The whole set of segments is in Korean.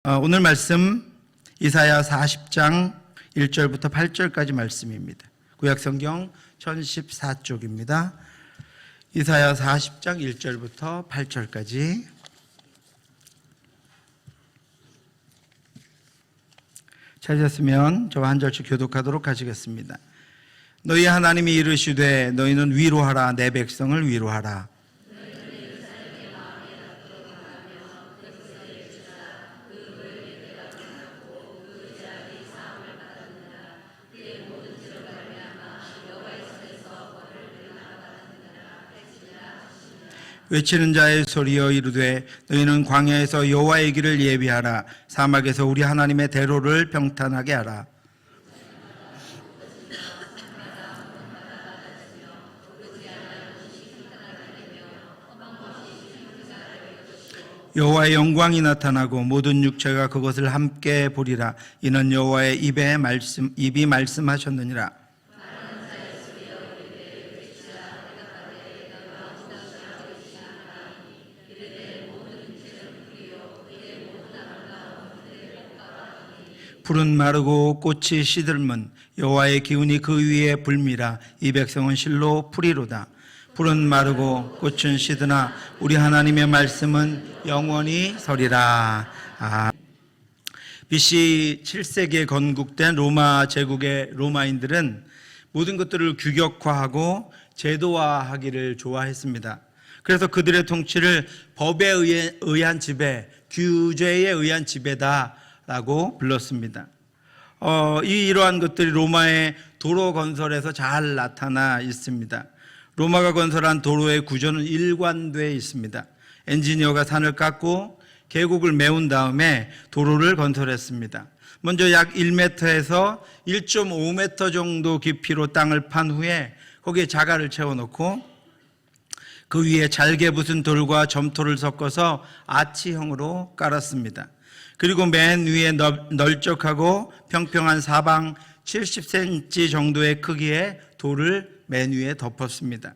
오늘 말씀 이사야 40장 1절부터 8절까지 말씀입니다. 구약성경 1014쪽입니다. 이사야 40장 1절부터 8절까지. 찾으셨으면 저와 한 절씩 교독하도록 하시겠습니다. 너희 하나님이 이르시되 너희는 위로하라. 내 백성을 위로하라. 외치는 자의 소리여 이르되 너희는 광야에서 여호와의 길을 예비하라. 사막에서 우리 하나님의 대로를 평탄하게 하라. 여호와의 영광이 나타나고 모든 육체가 그것을 함께 보리라. 이는 여호와의 입이 말씀하셨느니라. 풀은 마르고 꽃이 시들면 여호와의 기운이 그 위에 불미라. 이 백성은 실로 풀이로다. 풀은 마르고 꽃은 시드나 우리 하나님의 말씀은 영원히 서리라. BC 7세기에 건국된 로마 제국의 로마인들은 모든 것들을 규격화하고 제도화하기를 좋아했습니다. 그래서 그들의 통치를 법에 의한 지배, 규제에 의한 지배다라고 불렀습니다. 이러한 것들이 로마의 도로 건설에서 잘 나타나 있습니다. 로마가 건설한 도로의 구조는 일관되어 있습니다. 엔지니어가 산을 깎고 계곡을 메운 다음에 도로를 건설했습니다. 먼저 약 1m에서 1.5m 정도 깊이로 땅을 판 후에 거기에 자갈을 채워놓고 그 위에 잘게 부순 돌과 점토를 섞어서 아치형으로 깔았습니다. 그리고 맨 위에 널쩍하고 평평한 사방 70cm 정도의 크기의 돌을 맨 위에 덮었습니다.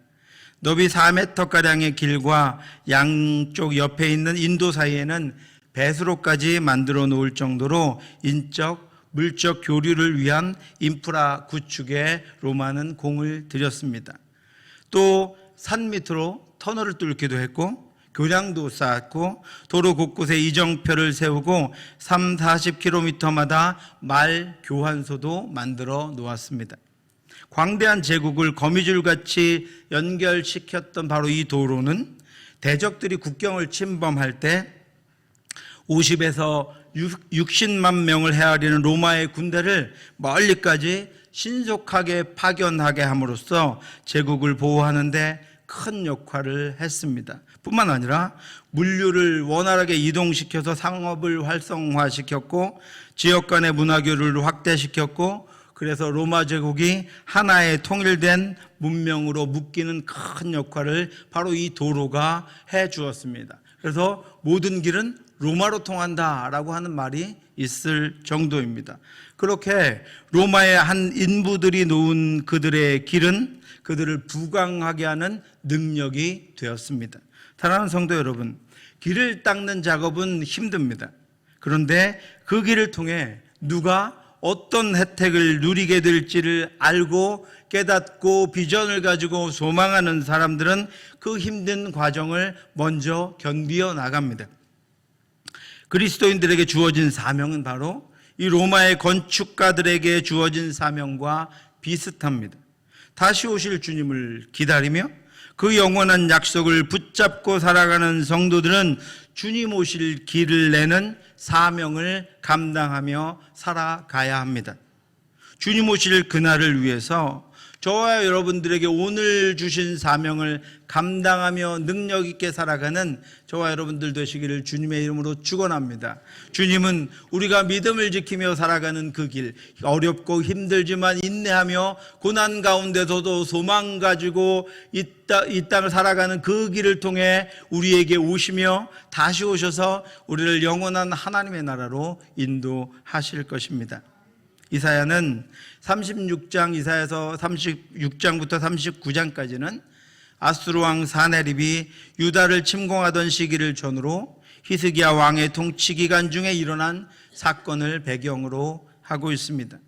너비 4m가량의 길과 양쪽 옆에 있는 인도 사이에는 배수로까지 만들어 놓을 정도로 인적, 물적 교류를 위한 인프라 구축에 로마는 공을 들였습니다. 또 산 밑으로 터널을 뚫기도 했고 교량도 쌓았고 도로 곳곳에 이정표를 세우고 30-40km마다 말 교환소도 만들어 놓았습니다. 광대한 제국을 거미줄같이 연결시켰던 바로 이 도로는 대적들이 국경을 침범할 때 50에서 60만 명을 헤아리는 로마의 군대를 멀리까지 신속하게 파견하게 함으로써 제국을 보호하는 데 큰 역할을 했습니다. 뿐만 아니라 물류를 원활하게 이동시켜서 상업을 활성화시켰고 지역 간의 문화교류를 확대시켰고 그래서 로마 제국이 하나의 통일된 문명으로 묶이는 큰 역할을 바로 이 도로가 해 주었습니다. 그래서 모든 길은 로마로 통한다라고 하는 말이 있을 정도입니다. 그렇게 로마의 한 인부들이 놓은 그들의 길은 그들을 부강하게 하는 능력이 되었습니다. 사랑하는 성도 여러분, 길을 닦는 작업은 힘듭니다. 그런데 그 길을 통해 누가 어떤 혜택을 누리게 될지를 알고 깨닫고 비전을 가지고 소망하는 사람들은 그 힘든 과정을 먼저 견디어 나갑니다. 그리스도인들에게 주어진 사명은 바로 이 로마의 건축가들에게 주어진 사명과 비슷합니다. 다시 오실 주님을 기다리며 그 영원한 약속을 붙잡고 살아가는 성도들은 주님 오실 길을 내는 사명을 감당하며 살아가야 합니다. 주님 오실 그날을 위해서 저와 여러분들에게 오늘 주신 사명을 감당하며 능력 있게 살아가는 저와 여러분들 되시기를 주님의 이름으로 축원합니다. 주님은 우리가 믿음을 지키며 살아가는 그 길, 어렵고 힘들지만 인내하며 고난 가운데서도 소망 가지고 이 땅을 살아가는 그 길을 통해 우리에게 오시며 다시 오셔서 우리를 영원한 하나님의 나라로 인도하실 것입니다. 이사야는 36장, 이사야서 36장부터 39장까지는 아수르 왕 사네립이 유다를 침공하던 시기를 전후로 히스기야 왕의 통치 기간 중에 일어난 사건을 배경으로 하고 있습니다.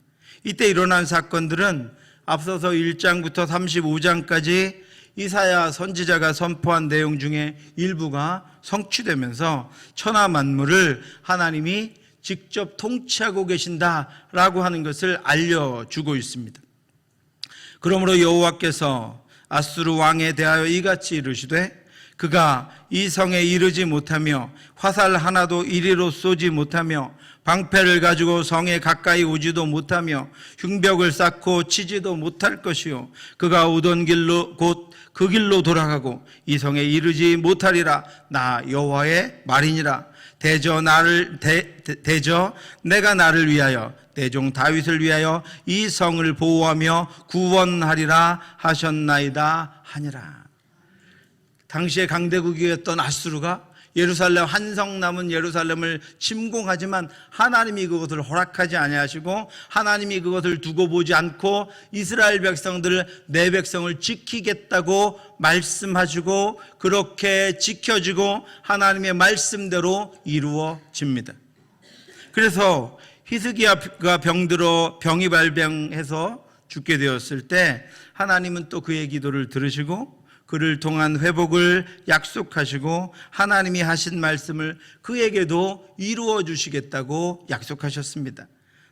이때 일어난 사건들은 앞서서 1장부터 35장까지 이사야 선지자가 선포한 내용 중에 일부가 성취되면서 천하 만물을 하나님이 직접 통치하고 계신다라고 하는 것을 알려주고 있습니다. 그러므로 여호와께서 아수르 왕에 대하여 이같이 이르시되 그가 이 성에 이르지 못하며 화살 하나도 이리로 쏘지 못하며 방패를 가지고 성에 가까이 오지도 못하며 흉벽을 쌓고 치지도 못할 것이요 그가 오던 길로 곧 그 길로 돌아가고 이 성에 이르지 못하리라. 나 여호와의 말이니라. 대저 내가 나를 위하여 내 종 다윗을 위하여 이 성을 보호하며 구원하리라 하셨나이다 하니라. 당시에 강대국이었던 아수르가 예루살렘 한성 남은 예루살렘을 침공하지만 하나님이 그것을 허락하지 아니하시고 하나님이 그것을 두고 보지 않고 이스라엘 백성들을 내 백성을 지키겠다고 말씀하시고 그렇게 지켜지고 하나님의 말씀대로 이루어집니다. 그래서 히스기야가 병이 발병해서 죽게 되었을 때 하나님은 또 그의 기도를 들으시고 그를 통한 회복을 약속하시고 하나님이 하신 말씀을 그에게도 이루어 주시겠다고 약속하셨습니다.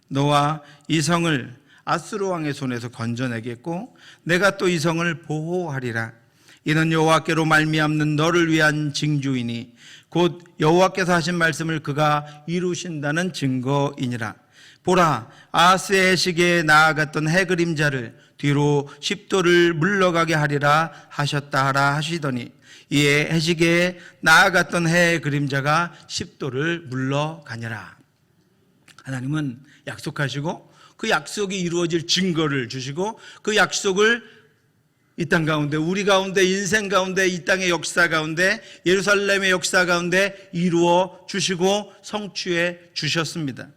너와 이 성을 아수르 왕의 손에서 건져내겠고 내가 또 이 성을 보호하리라. 이는 여호와께로 말미암는 너를 위한 징조이니 곧 여호와께서 하신 말씀을 그가 이루신다는 증거이니라. 보라, 아하스의 시기에 나아갔던 해 그림자를 뒤로 10도를 물러가게 하리라 하셨다 하라 하시더니 이에 해시계에 나아갔던 해의 그림자가 10도를 물러가니라. 하나님은 약속하시고 그 약속이 이루어질 증거를 주시고 그 약속을 이 땅 가운데 우리 가운데 인생 가운데 이 땅의 역사 가운데 예루살렘의 역사 가운데 이루어 주시고 성취해 주셨습니다.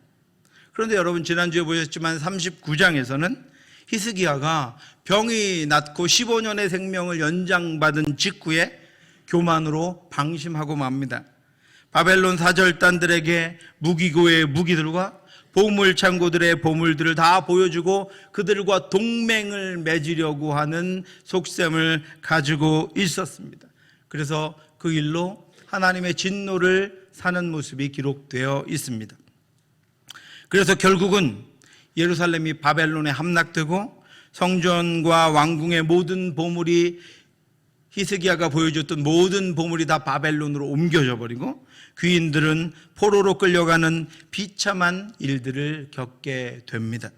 그런데 여러분 지난주에 보셨지만 39장에서는 히스기야가 병이 낫고 15년의 생명을 연장받은 직후에 교만으로 방심하고 맙니다. 바벨론 사절단들에게 무기고의 무기들과 보물 창고들의 보물들을 다 보여주고 그들과 동맹을 맺으려고 하는 속셈을 가지고 있었습니다. 그래서 그 일로 하나님의 진노를 사는 모습이 기록되어 있습니다. 그래서 결국은 예루살렘이 바벨론에 함락되고 성전과 왕궁의 모든 보물이 히스기야가 보여줬던 모든 보물이 다 바벨론으로 옮겨져 버리고 귀인들은 포로로 끌려가는 비참한 일들을 겪게 됩니다.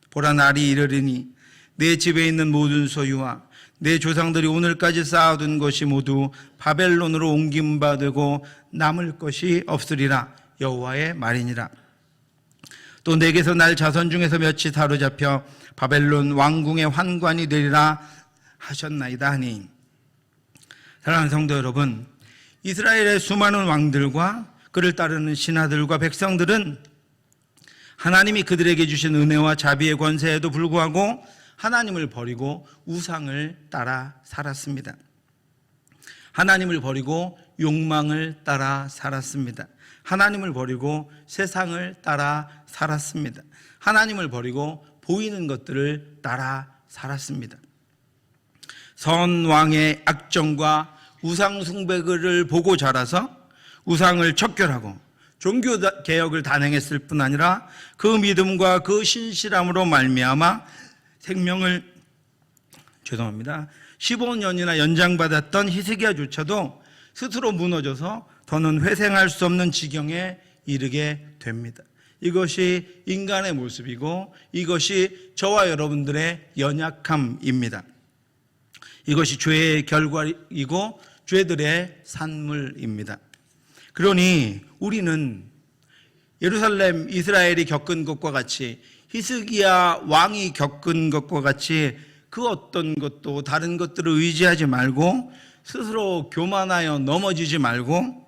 보라, 날이 이르리니 내 집에 있는 모든 소유와 내 조상들이 오늘까지 쌓아둔 것이 모두 바벨론으로 옮김받고 남을 것이 없으리라. 여호와의 말이니라. 또 내게서 날 자손 중에서 몇이 사로잡혀 바벨론 왕궁의 환관이 되리라 하셨나이다 하니. 사랑하는 성도 여러분, 이스라엘의 수많은 왕들과 그를 따르는 신하들과 백성들은 하나님이 그들에게 주신 은혜와 자비의 권세에도 불구하고 하나님을 버리고 우상을 따라 살았습니다. 하나님을 버리고 욕망을 따라 살았습니다. 하나님을 버리고 세상을 따라 살았습니다. 하나님을 버리고 보이는 것들을 따라 살았습니다. 선 왕의 악정과 우상 숭배를 보고 자라서 우상을 척결하고 종교 개혁을 단행했을 뿐 아니라 그 믿음과 그 신실함으로 말미암아 생명을 15년이나 연장받았던 히스기야조차도 스스로 무너져서 더는 회생할 수 없는 지경에 이르게 됩니다. 이것이 인간의 모습이고 이것이 저와 여러분들의 연약함입니다. 이것이 죄의 결과이고 죄들의 산물입니다. 그러니 우리는 예루살렘 이스라엘이 겪은 것과 같이 히스기야 왕이 겪은 것과 같이 그 어떤 것도 다른 것들을 의지하지 말고 스스로 교만하여 넘어지지 말고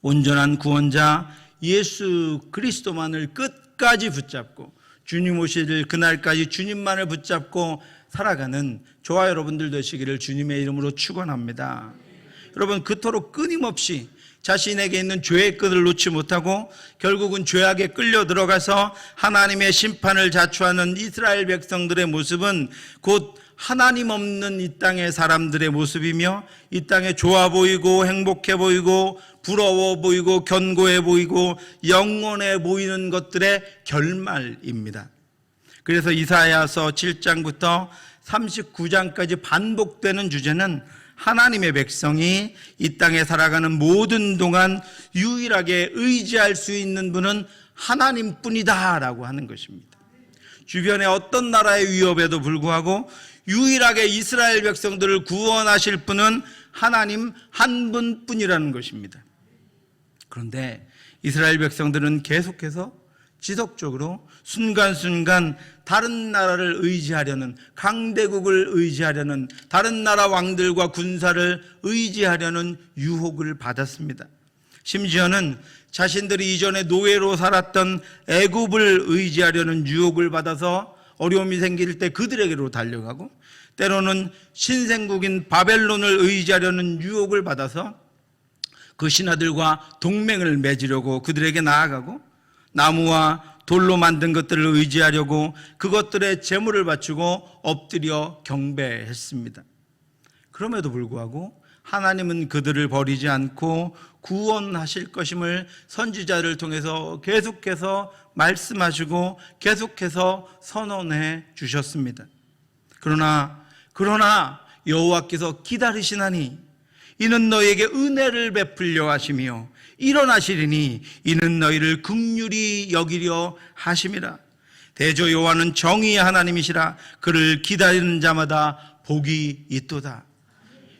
온전한 구원자 예수 그리스도만을 끝까지 붙잡고 주님 오실 그날까지 주님만을 붙잡고 살아가는 저와 여러분들 되시기를 주님의 이름으로 축원합니다. 여러분, 그토록 끊임없이 자신에게 있는 죄의 끈을 놓지 못하고 결국은 죄악에 끌려 들어가서 하나님의 심판을 자초하는 이스라엘 백성들의 모습은 곧 하나님 없는 이 땅의 사람들의 모습이며, 이 땅에 좋아 보이고 행복해 보이고 부러워 보이고 견고해 보이고 영원해 보이는 것들의 결말입니다. 그래서 이사야서 7장부터 39장까지 반복되는 주제는 하나님의 백성이 이 땅에 살아가는 모든 동안 유일하게 의지할 수 있는 분은 하나님뿐이다 라고 하는 것입니다. 주변의 어떤 나라의 위협에도 불구하고 유일하게 이스라엘 백성들을 구원하실 분은 하나님 한 분뿐이라는 것입니다. 그런데 이스라엘 백성들은 계속해서 지속적으로 순간순간 다른 나라를 의지하려는, 강대국을 의지하려는, 다른 나라 왕들과 군사를 의지하려는 유혹을 받았습니다. 심지어는 자신들이 이전에 노예로 살았던 애굽을 의지하려는 유혹을 받아서 어려움이 생길 때 그들에게로 달려가고, 때로는 신생국인 바벨론을 의지하려는 유혹을 받아서 그 신하들과 동맹을 맺으려고 그들에게 나아가고, 나무와 돌로 만든 것들을 의지하려고 그것들의 제물을 바치고 엎드려 경배했습니다. 그럼에도 불구하고 하나님은 그들을 버리지 않고 구원하실 것임을 선지자를 통해서 계속해서 말씀하시고 계속해서 선언해 주셨습니다. 그러나 여호와께서 기다리시나니 이는 너희에게 은혜를 베풀려 하시며 일어나시리니 이는 너희를 긍휼히 여기려 하심이라. 대저 여호와는 정의의 하나님이시라. 그를 기다리는 자마다 복이 있도다.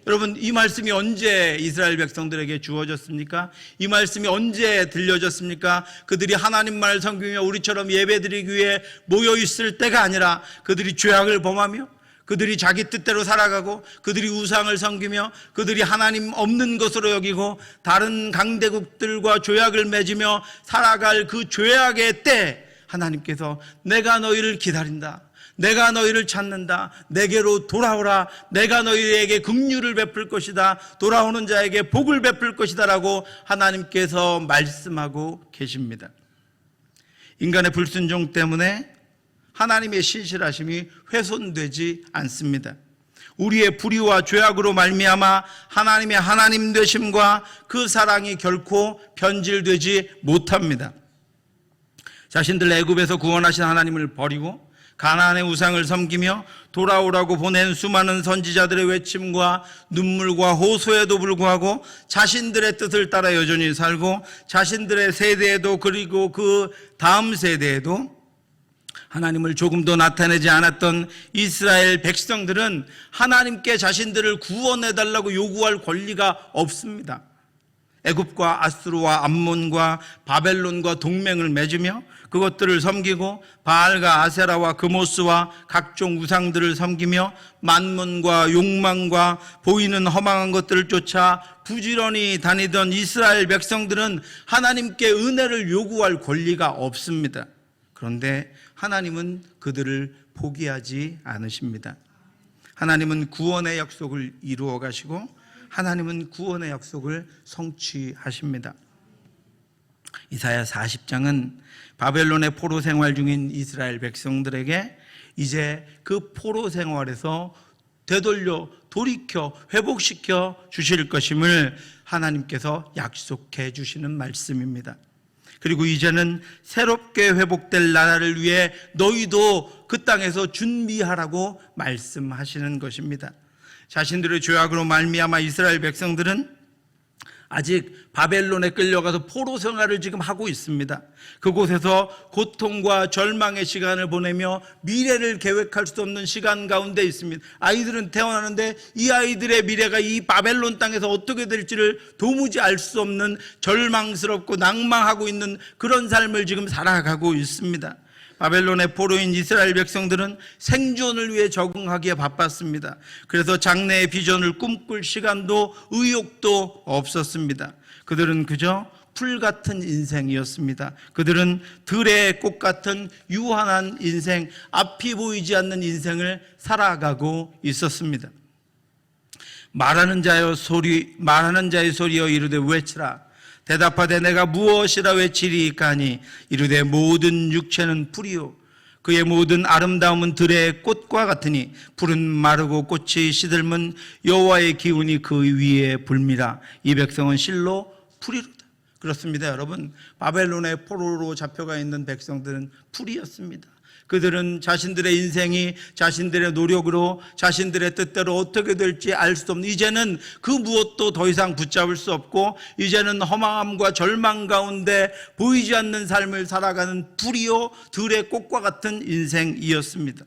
여러분, 이 말씀이 언제 이스라엘 백성들에게 주어졌습니까? 이 말씀이 언제 들려졌습니까? 그들이 하나님만을 섬기며 우리처럼 예배드리기 위해 모여있을 때가 아니라, 그들이 죄악을 범하며 그들이 자기 뜻대로 살아가고 그들이 우상을 섬기며 그들이 하나님 없는 것으로 여기고 다른 강대국들과 조약을 맺으며 살아갈 그 죄악의 때 하나님께서 내가 너희를 기다린다, 내가 너희를 찾는다, 내게로 돌아오라, 내가 너희에게 긍휼을 베풀 것이다, 돌아오는 자에게 복을 베풀 것이다 라고 하나님께서 말씀하고 계십니다. 인간의 불순종 때문에 하나님의 신실하심이 훼손되지 않습니다. 우리의 불의와 죄악으로 말미암아 하나님의 하나님 되심과 그 사랑이 결코 변질되지 못합니다. 자신들 애굽에서 구원하신 하나님을 버리고 가나안의 우상을 섬기며 돌아오라고 보낸 수많은 선지자들의 외침과 눈물과 호소에도 불구하고 자신들의 뜻을 따라 여전히 살고, 자신들의 세대에도 그리고 그 다음 세대에도 하나님을 조금도 나타내지 않았던 이스라엘 백성들은 하나님께 자신들을 구원해달라고 요구할 권리가 없습니다. 애굽과 아수르와 암몬과 바벨론과 동맹을 맺으며 그것들을 섬기고 바알과 아세라와 그모스와 각종 우상들을 섬기며 만문과 욕망과 보이는 허망한 것들을 쫓아 부지런히 다니던 이스라엘 백성들은 하나님께 은혜를 요구할 권리가 없습니다. 그런데 하나님은 그들을 포기하지 않으십니다. 하나님은 구원의 약속을 이루어 가시고 하나님은 구원의 약속을 성취하십니다. 이사야 40장은 바벨론의 포로 생활 중인 이스라엘 백성들에게 이제 그 포로 생활에서 되돌려 돌이켜 회복시켜 주실 것임을 하나님께서 약속해 주시는 말씀입니다. 그리고 이제는 새롭게 회복될 나라를 위해 너희도 그 땅에서 준비하라고 말씀하시는 것입니다. 자신들의 죄악으로 말미암아 이스라엘 백성들은 아직 바벨론에 끌려가서 포로 생활을 지금 하고 있습니다. 그곳에서 고통과 절망의 시간을 보내며 미래를 계획할 수 없는 시간 가운데 있습니다. 아이들은 태어나는데 이 아이들의 미래가 이 바벨론 땅에서 어떻게 될지를 도무지 알 수 없는 절망스럽고 낭망하고 있는 그런 삶을 지금 살아가고 있습니다. 바벨론의 포로인 이스라엘 백성들은 생존을 위해 적응하기에 바빴습니다. 그래서 장래의 비전을 꿈꿀 시간도 의욕도 없었습니다. 그들은 그저 풀 같은 인생이었습니다. 그들은 들의 꽃 같은 유한한 인생, 앞이 보이지 않는 인생을 살아가고 있었습니다. 말하는 자의 소리여 이르되 외치라. 대답하되 내가 무엇이라 외치리이까 하니 이르되 모든 육체는 풀이요 그의 모든 아름다움은 들의 꽃과 같으니 풀은 마르고 꽃이 시들면 여호와의 기운이 그 위에 불미라. 이 백성은 실로 풀이로다. 그렇습니다, 여러분. 바벨론의 포로로 잡혀가 있는 백성들은 풀이었습니다. 그들은 자신들의 인생이 자신들의 노력으로 자신들의 뜻대로 어떻게 될지 알 수 없는, 이제는 그 무엇도 더 이상 붙잡을 수 없고 이제는 허망함과 절망 가운데 보이지 않는 삶을 살아가는 풀이요 들의 꽃과 같은 인생이었습니다.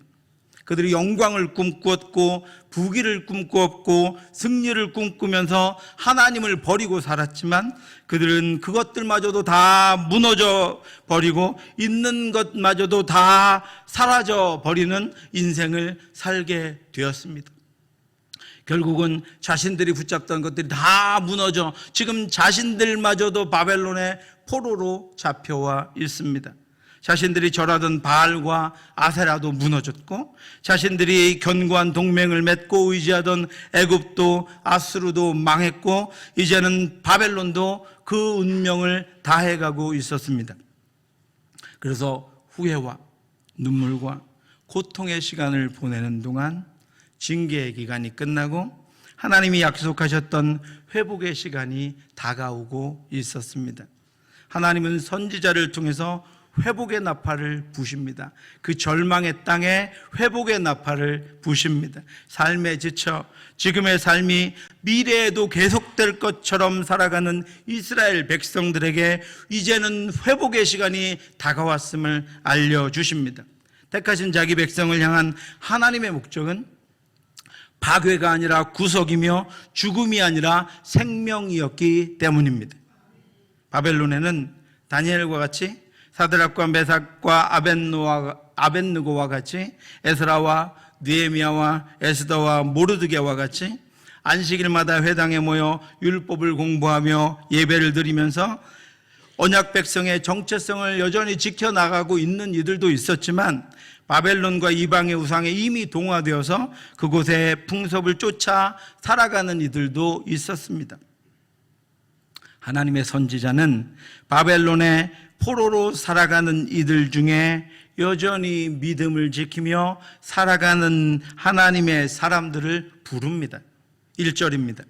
그들이 영광을 꿈꾸었고 부귀를 꿈꾸었고 승리를 꿈꾸면서 하나님을 버리고 살았지만 그들은 그것들마저도 다 무너져 버리고 있는 것마저도 다 사라져 버리는 인생을 살게 되었습니다. 결국은 자신들이 붙잡던 것들이 다 무너져 지금 자신들마저도 바벨론의 포로로 잡혀와 있습니다. 자신들이 절하던 바알과 아세라도 무너졌고 자신들이 견고한 동맹을 맺고 의지하던 애굽도 아수르도 망했고 이제는 바벨론도 그 운명을 다해가고 있었습니다. 그래서 후회와 눈물과 고통의 시간을 보내는 동안 징계의 기간이 끝나고 하나님이 약속하셨던 회복의 시간이 다가오고 있었습니다. 하나님은 선지자를 통해서 회복의 나팔을 부십니다. 그 절망의 땅에 회복의 나팔을 부십니다. 삶에 지쳐 지금의 삶이 미래에도 계속될 것처럼 살아가는 이스라엘 백성들에게 이제는 회복의 시간이 다가왔음을 알려주십니다. 택하신 자기 백성을 향한 하나님의 목적은 파괴가 아니라 구속이며 죽음이 아니라 생명이었기 때문입니다. 바벨론에는 다니엘과 같이 사드락과 메삭과 아벳느고와 같이 에스라와 느헤미야와 에스더와 모르드게와 같이 안식일마다 회당에 모여 율법을 공부하며 예배를 드리면서 언약 백성의 정체성을 여전히 지켜나가고 있는 이들도 있었지만 바벨론과 이방의 우상에 이미 동화되어서 그곳의 풍습을 쫓아 살아가는 이들도 있었습니다. 하나님의 선지자는 바벨론의 포로로 살아가는 이들 중에 여전히 믿음을 지키며 살아가는 하나님의 사람들을 부릅니다. 1절입니다.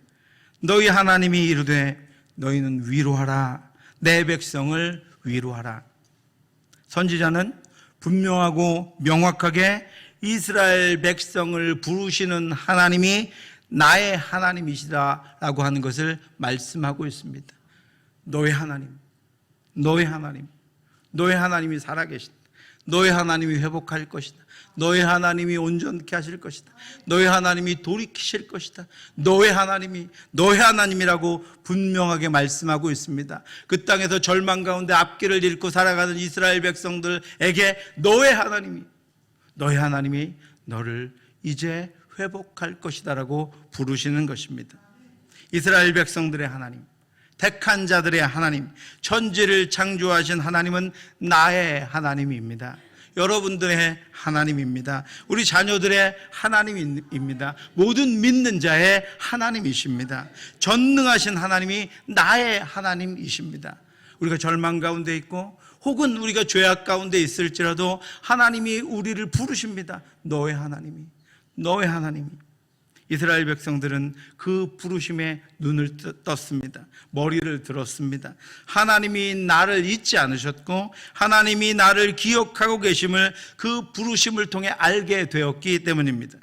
너희 하나님이 이르되 너희는 위로하라. 내 백성을 위로하라. 선지자는 분명하고 명확하게 이스라엘 백성을 부르시는 하나님이 나의 하나님이시다라고 하는 것을 말씀하고 있습니다. 너의 하나님, 너의 하나님, 너의 하나님이 살아계신다. 너의 하나님이 회복할 것이다. 너의 하나님이 온전케 하실 것이다. 너의 하나님이 돌이키실 것이다. 너의 하나님이라고 분명하게 말씀하고 있습니다. 그 땅에서 절망 가운데 앞길을 잃고 살아가는 이스라엘 백성들에게 너의 하나님이 너를 이제 회복할 것이다라고 부르시는 것입니다. 이스라엘 백성들의 하나님, 택한 자들의 하나님, 천지를 창조하신 하나님은 나의 하나님입니다. 여러분들의 하나님입니다. 우리 자녀들의 하나님입니다. 모든 믿는 자의 하나님이십니다. 전능하신 하나님이 나의 하나님이십니다. 우리가 절망 가운데 있고 혹은 우리가 죄악 가운데 있을지라도 하나님이 우리를 부르십니다. 너의 하나님이. 이스라엘 백성들은 그 부르심에 눈을 떴습니다. 머리를 들었습니다. 하나님이 나를 잊지 않으셨고 하나님이 나를 기억하고 계심을 그 부르심을 통해 알게 되었기 때문입니다.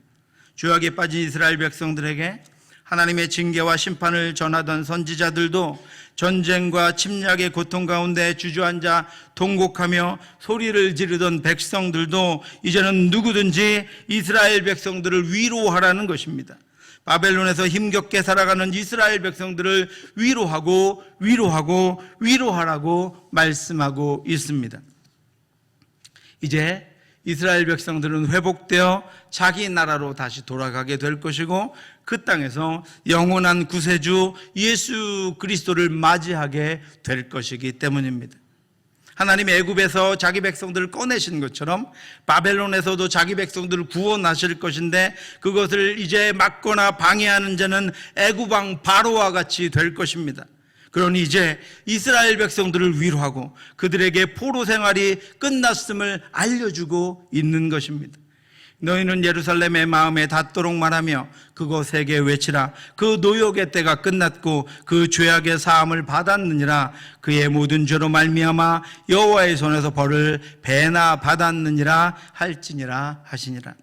죄악에 빠진 이스라엘 백성들에게 하나님의 징계와 심판을 전하던 선지자들도 전쟁과 침략의 고통 가운데 주저앉아 통곡하며 소리를 지르던 백성들도 이제는 누구든지 이스라엘 백성들을 위로하라는 것입니다. 바벨론에서 힘겹게 살아가는 이스라엘 백성들을 위로하라고 말씀하고 있습니다. 이제 이스라엘 백성들은 회복되어 자기 나라로 다시 돌아가게 될 것이고 그 땅에서 영원한 구세주 예수 그리스도를 맞이하게 될 것이기 때문입니다. 하나님이 애굽에서 자기 백성들을 꺼내신 것처럼 바벨론에서도 자기 백성들을 구원하실 것인데 그것을 이제 막거나 방해하는 자는 애굽 왕 바로와 같이 될 것입니다. 그러니 이제 이스라엘 백성들을 위로하고 그들에게 포로 생활이 끝났음을 알려주고 있는 것입니다. 너희는 예루살렘의 마음에 닿도록 말하며 그곳에게 외치라. 그 노역의 때가 끝났고 그 죄악의 사함을 받았느니라. 그의 모든 죄로 말미암아 여호와의 손에서 벌을 배나 받았느니라 할지니라 하시니라.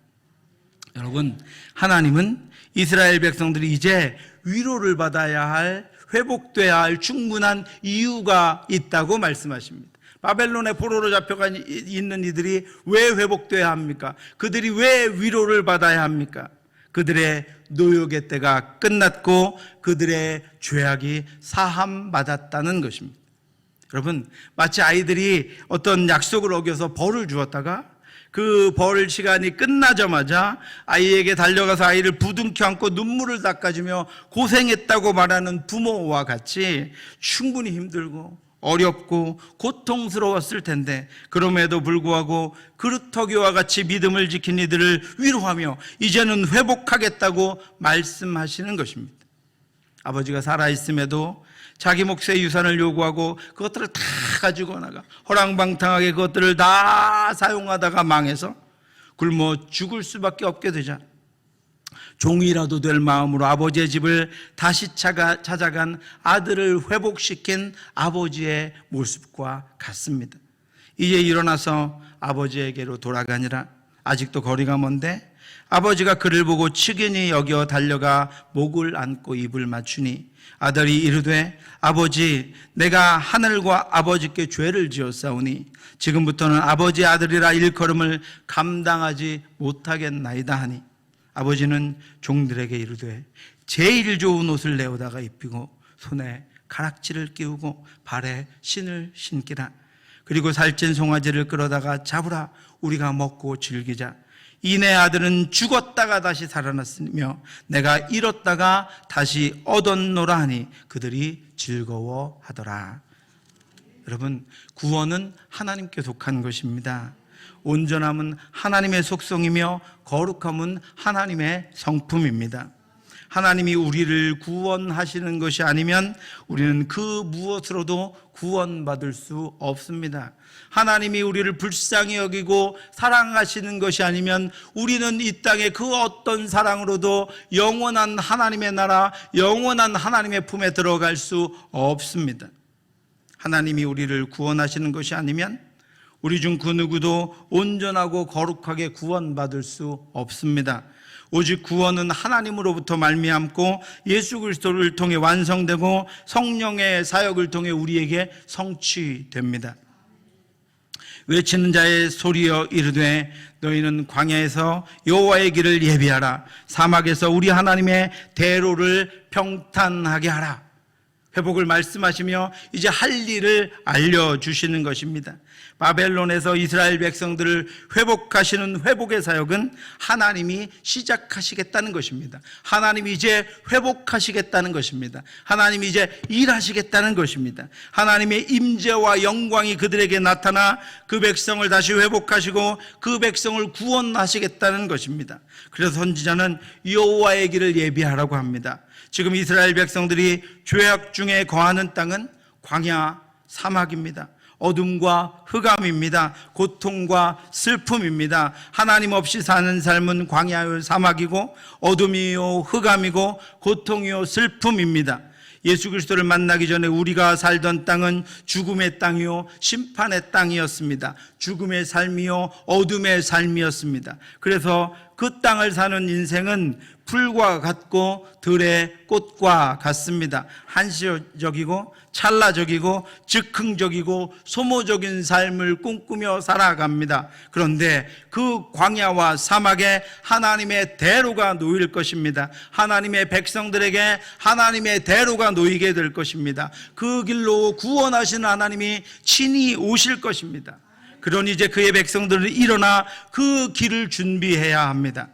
여러분, 하나님은 이스라엘 백성들이 이제 위로를 받아야 할, 회복돼야 할 충분한 이유가 있다고 말씀하십니다. 바벨론의 포로로 잡혀가 있는 이들이 왜 회복돼야 합니까? 그들이 왜 위로를 받아야 합니까? 그들의 노역의 때가 끝났고 그들의 죄악이 사함받았다는 것입니다. 여러분, 마치 아이들이 어떤 약속을 어겨서 벌을 주었다가 그 벌 시간이 끝나자마자 아이에게 달려가서 아이를 부둥켜 안고 눈물을 닦아주며 고생했다고 말하는 부모와 같이 충분히 힘들고 어렵고 고통스러웠을 텐데, 그럼에도 불구하고 그루터기와 같이 믿음을 지킨 이들을 위로하며 이제는 회복하겠다고 말씀하시는 것입니다. 아버지가 살아있음에도 자기 몫의 유산을 요구하고 그것들을 다 가지고 나가 허랑방탕하게 그것들을 다 사용하다가 망해서 굶어 죽을 수밖에 없게 되자 종이라도 될 마음으로 아버지의 집을 다시 찾아간 아들을 회복시킨 아버지의 모습과 같습니다. 이제 일어나서 아버지에게로 돌아가니라. 아직도 거리가 먼데 아버지가 그를 보고 측은히 여겨 달려가 목을 안고 입을 맞추니 아들이 이르되 아버지, 내가 하늘과 아버지께 죄를 지었사오니 지금부터는 아버지의 아들이라 일컬음을 감당하지 못하겠나이다 하니, 아버지는 종들에게 이르되 제일 좋은 옷을 내어다가 입히고 손에 가락지를 끼우고 발에 신을 신기라. 그리고 살찐 송아지를 끌어다가 잡으라. 우리가 먹고 즐기자. 이 내 아들은 죽었다가 다시 살아났으며 내가 잃었다가 다시 얻었노라 하니 그들이 즐거워하더라. 여러분, 구원은 하나님께 속한 것입니다. 온전함은 하나님의 속성이며 거룩함은 하나님의 성품입니다. 하나님이 우리를 구원하시는 것이 아니면 우리는 그 무엇으로도 구원받을 수 없습니다. 하나님이 우리를 불쌍히 여기고 사랑하시는 것이 아니면 우리는 이 땅의 그 어떤 사랑으로도 영원한 하나님의 나라, 영원한 하나님의 품에 들어갈 수 없습니다. 하나님이 우리를 구원하시는 것이 아니면 우리 중 그 누구도 온전하고 거룩하게 구원받을 수 없습니다. 오직 구원은 하나님으로부터 말미암고 예수 그리스도를 통해 완성되고 성령의 사역을 통해 우리에게 성취됩니다. 외치는 자의 소리여 이르되 너희는 광야에서 여호와의 길을 예비하라. 사막에서 우리 하나님의 대로를 평탄하게 하라. 회복을 말씀하시며 이제 할 일을 알려주시는 것입니다. 바벨론에서 이스라엘 백성들을 회복하시는 회복의 사역은 하나님이 시작하시겠다는 것입니다. 하나님이 이제 회복하시겠다는 것입니다. 하나님이 이제 일하시겠다는 것입니다. 하나님의 임재와 영광이 그들에게 나타나 그 백성을 다시 회복하시고 그 백성을 구원하시겠다는 것입니다. 그래서 선지자는 여호와의 길을 예비하라고 합니다. 지금 이스라엘 백성들이 죄악 중에 거하는 땅은 광야, 사막입니다. 어둠과 흑암입니다. 고통과 슬픔입니다. 하나님 없이 사는 삶은 광야요 사막이고 어둠이요 흑암이고 고통이요 슬픔입니다. 예수 그리스도를 만나기 전에 우리가 살던 땅은 죽음의 땅이요 심판의 땅이었습니다. 죽음의 삶이요 어둠의 삶이었습니다. 그래서 그 땅을 사는 인생은 풀과 같고 들의 꽃과 같습니다. 한시적이고 찰나적이고 즉흥적이고 소모적인 삶을 꿈꾸며 살아갑니다. 그런데 그 광야와 사막에 하나님의 대로가 놓일 것입니다. 하나님의 백성들에게 하나님의 대로가 놓이게 될 것입니다. 그 길로 구원하시는 하나님이 친히 오실 것입니다. 그러니 이제 그의 백성들은 일어나 그 길을 준비해야 합니다.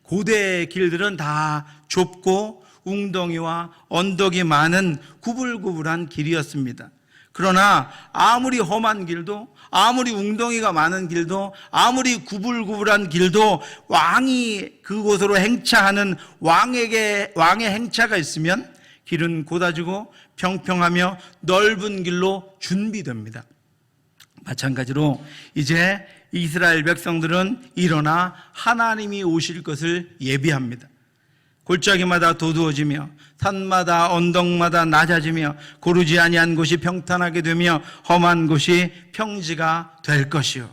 고대의 길들은 다 좁고 웅덩이와 언덕이 많은 구불구불한 길이었습니다. 그러나 아무리 험한 길도, 아무리 웅덩이가 많은 길도, 아무리 구불구불한 길도 왕이 그곳으로 행차하는 왕의 행차가 있으면 길은 고다지고 평평하며 넓은 길로 준비됩니다. 마찬가지로 이제 이스라엘 백성들은 일어나 하나님이 오실 것을 예비합니다. 골짜기마다 도두어지며 산마다 언덕마다 낮아지며 고르지 아니한 곳이 평탄하게 되며 험한 곳이 평지가 될 것이요.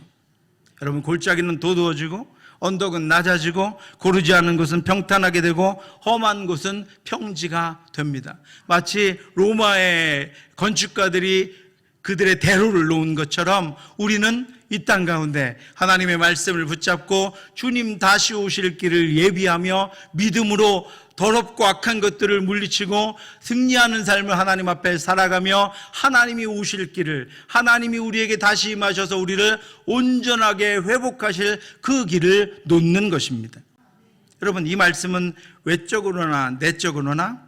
여러분, 골짜기는 도두어지고 언덕은 낮아지고 고르지 않은 곳은 평탄하게 되고 험한 곳은 평지가 됩니다. 마치 로마의 건축가들이 그들의 대로를 놓은 것처럼 우리는 이 땅 가운데 하나님의 말씀을 붙잡고 주님 다시 오실 길을 예비하며 믿음으로 더럽고 악한 것들을 물리치고 승리하는 삶을 하나님 앞에 살아가며 하나님이 오실 길을, 하나님이 우리에게 다시 임하셔서 우리를 온전하게 회복하실 그 길을 놓는 것입니다. 여러분, 이 말씀은 외적으로나 내적으로나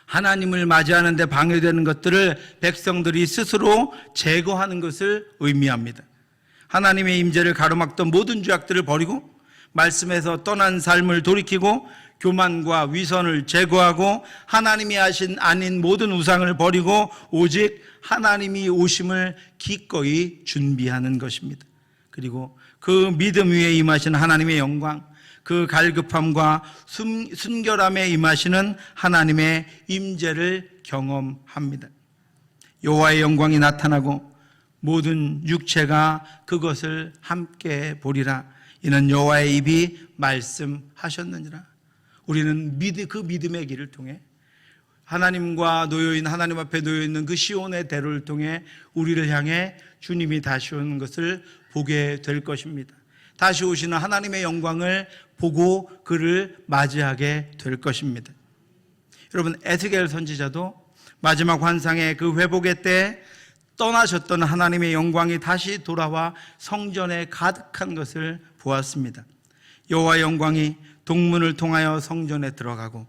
하나님을 맞이하는 데 방해되는 것들을 백성들이 스스로 제거하는 것을 의미합니다. 하나님의 임재를 가로막던 모든 죄악들을 버리고 말씀에서 떠난 삶을 돌이키고 교만과 위선을 제거하고 하나님이 하신 아닌 모든 우상을 버리고 오직 하나님이 오심을 기꺼이 준비하는 것입니다. 그리고 그 믿음 위에 임하신 하나님의 영광, 그 갈급함과 순결함에 임하시는 하나님의 임재를 경험합니다. 여호와의 영광이 나타나고 모든 육체가 그것을 함께 보리라. 이는 여호와의 입이 말씀하셨느니라. 우리는 그 믿음의 길을 통해 하나님과 하나님 앞에 놓여있는 그 시온의 대로를 통해 우리를 향해 주님이 다시 오는 것을 보게 될 것입니다. 다시 오시는 하나님의 영광을 보고 그를 맞이하게 될 것입니다. 여러분, 에스겔 선지자도 마지막 환상의 그 회복의 때 떠나셨던 하나님의 영광이 다시 돌아와 성전에 가득한 것을 보았습니다. 여호와의 영광이 동문을 통하여 성전에 들어가고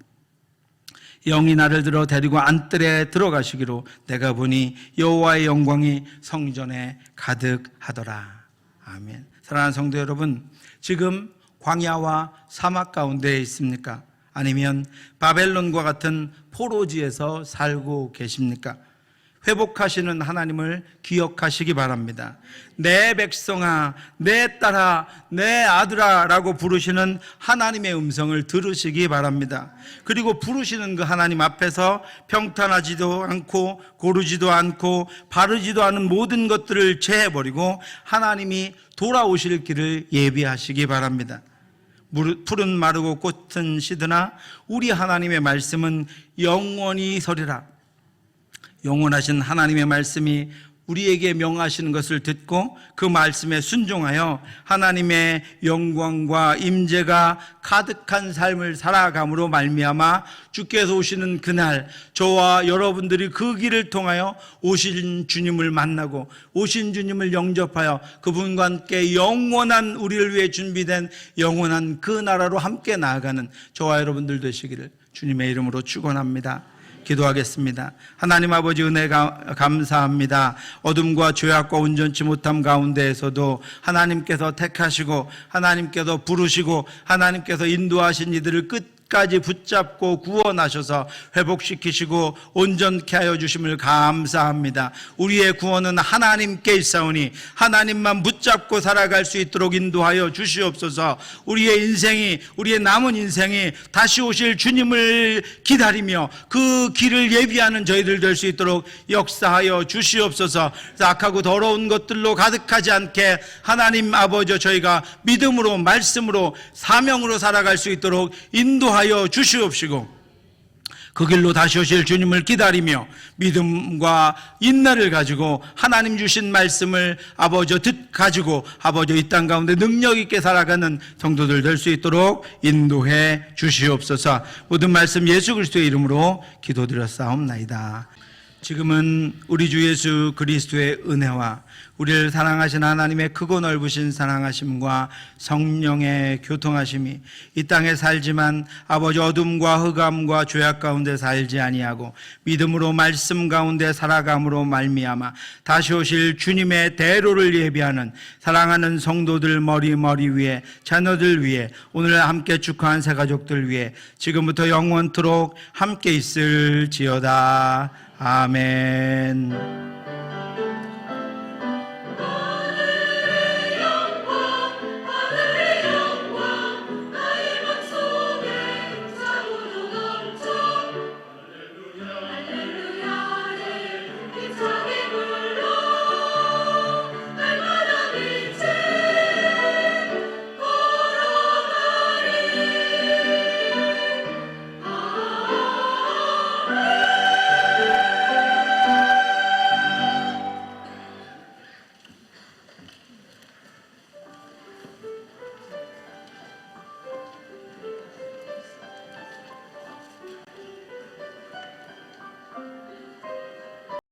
영이 나를 들어 데리고 안뜰에 들어가시기로 내가 보니 여호와의 영광이 성전에 가득하더라. 아멘. 사랑하는 성도 여러분, 지금 광야와 사막 가운데에 있습니까? 아니면 바벨론과 같은 포로지에서 살고 계십니까? 회복하시는 하나님을 기억하시기 바랍니다. 내 백성아, 내 딸아, 내 아들아 라고 부르시는 하나님의 음성을 들으시기 바랍니다. 그리고 부르시는 그 하나님 앞에서 평탄하지도 않고 고르지도 않고 바르지도 않은 모든 것들을 제해버리고 하나님이 돌아오실 길을 예비하시기 바랍니다. 풀은 마르고 꽃은 시드나 우리 하나님의 말씀은 영원히 서리라. 영원하신 하나님의 말씀이 우리에게 명하시는 것을 듣고 그 말씀에 순종하여 하나님의 영광과 임재가 가득한 삶을 살아감으로 말미암아 주께서 오시는 그날 저와 여러분들이 그 길을 통하여 오신 주님을 만나고 오신 주님을 영접하여 그분과 함께 영원한 우리를 위해 준비된 영원한 그 나라로 함께 나아가는 저와 여러분들 되시기를 주님의 이름으로 축원합니다. 기도하겠습니다. 하나님 아버지, 은혜 감사합니다. 어둠과 죄악과 온전치 못함 가운데에서도 하나님께서 택하시고 하나님께서 부르시고 하나님께서 인도하신 이들을 끝까지 붙잡고 구원하셔서 회복시키시고 온전케 하여 주심을 감사합니다. 우리의 구원은 하나님께 있사오니 하나님만 붙잡고 살아갈 수 있도록 인도하여 주시옵소서. 우리의 남은 인생이 다시 오실 주님을 기다리며 그 길을 예비하는 저희들 될 수 있도록 역사하여 주시옵소서. 악하고 더러운 것들로 가득하지 않게 하나님 아버지, 저희가 믿음으로 말씀으로 사명으로 살아갈 수 있도록 인도하여 주시옵시고 그 길로 다시 오실 주님을 기다리며 믿음과 인내를 가지고 하나님 주신 말씀을 아버지 가지고 아버지 이 땅 가운데 능력 있게 살아가는 성도들 될 수 있도록 인도해 주시옵소서. 모든 말씀 예수 그리스도의 이름으로 기도드렸사옵나이다. 지금은 우리 주 예수 그리스도의 은혜와 우리를 사랑하신 하나님의 크고 넓으신 사랑하심과 성령의 교통하심이 이 땅에 살지만 아버지 어둠과 흑암과 죄악 가운데 살지 아니하고 믿음으로 말씀 가운데 살아감으로 말미암아 다시 오실 주님의 대로를 예비하는 사랑하는 성도들 머리 위에 자녀들 위에 오늘 함께 축하한 새 가족들 위에 지금부터 영원토록 함께 있을지어다. 아멘.